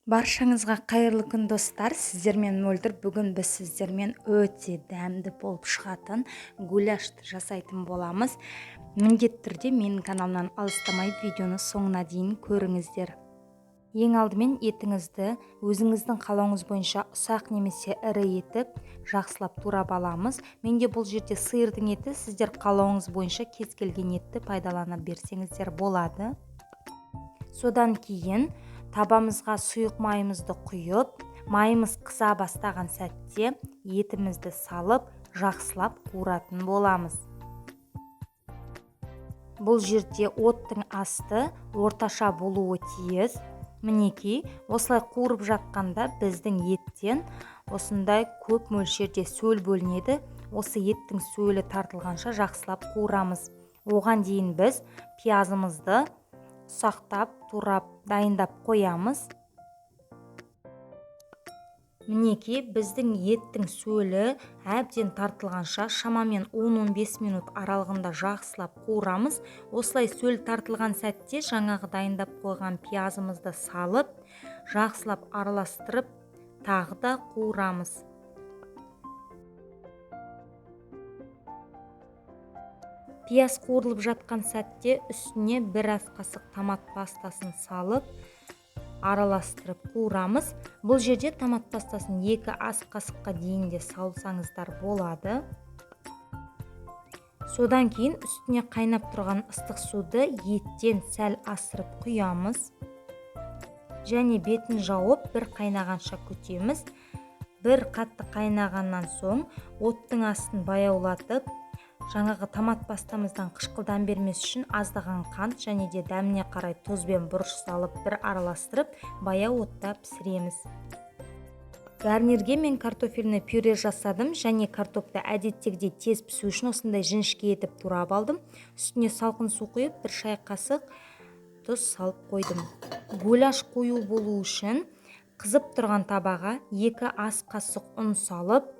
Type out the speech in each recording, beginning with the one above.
Баршаңызға қайырлы күн достар, сіздермен мөлдір. Бүгін біз сіздермен өте дәмді болып шығатын гуляшты жасайтын боламыз. Міндетті түрде менің каналымнан алыстамай видеоны соңына дейін көріңіздер. Ең алдымен етіңізді өзіңіздің қалауыңыз бойынша ұсақ немесе ірі етіп жақсылап турап аламыз. Менде бұл жерде сиырдың еті, сіздер қалауыңыз бойынша кез келген етті пайдалана берсеңіздер болады. Содан кейін табамызға сұйық майымызды құйып, майымыз қыза бастаған сәтте етімізді салып, жақсылап қуыратын боламыз. Бұл жерде оттың асты орташа болуы тиіс. Мінекей, осылай қуырып жатқанда біздің еттен осындай көп мөлшерде сөл бөлінеді. Осы еттің сөлі тартылғанша жақсылап қуырамыз. Оған дейін біз пиязымызды ұсақтап, турап, дайындап қоямыз. Мінекей, біздің еттің сөлі әбден тартылғанша шамамен 10-15 минут аралығында жақсылап қуырамыз. Осылай сөл тартылған сәтте жаңағы дайындап қойған пиязымызды салып, жақсылап араластырып, тағы да қуырамыз. Пияз қуырылып жатқан сәтте үстіне бір ас қасық томат пастасын салып, араластырып қуырамыз. Бұл жерде томат пастасын 2 ас қасыққа дейін де салсаңыздар болады. Содан кейін үстіне қайнап тұрған ыстық суды еттен сәл асырып құямыз. Және бетін жауып бір қайнағанша күтеміз. Бір қатты қайнағаннан соң оттың астын баяулатып, жаңағы томат пастамыздан қышқылдан бермес үшін аздаған қант және де дәміне қарай тұз бен бұрыш салып бір араластырып, баяу отта пісіреміз. Гарнирге мен картофельный пюре жасадым және картопты әдеттегідей тез пісу үшін осындай жіңішке етіп турап алдым. Үстіне салқын су құйып, бір шай қасық тұз салып қойдым. Гуляш қою болу үшін қызып тұрған табаға 2 ас қасық ұн салып,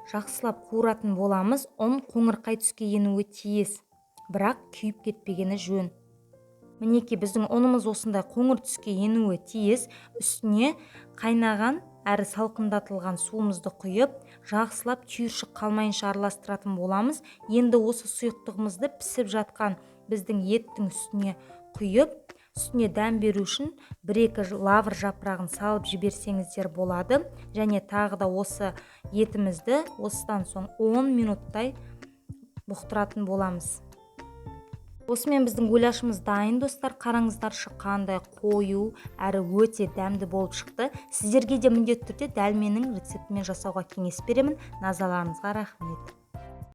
жақсылап қуыратын боламыз. Ұн қоңырқай түске енуі тиіс, бірақ күйіп кетпегені жөн. Мінекей, біздің ұнымыз осындай қоңыр түске енуі тиіс. Үстіне қайнаған әрі салқындатылған суымызды құйып, жақсылап түйіршік қалмайынша араластыратын боламыз. Енді осы сұйықтығымызды пісіп жатқан біздің еттің үстіне құйып, үстіне дәм беру үшін 1-2 лавр жапырағын салып жіберсеңіздер болады. Және тағы да осы етімізді осыдан соң 10 минуттай бұқтыратын боламыз. Осымен біздің гуляшымыз дайын достар. Қараңыздаршы, қандай қою әрі өте дәмді болып шықты. Сіздерге де міндетті түрде дәл менің рецептімен жасауға кеңес беремін. Назарларыңызға рахмет.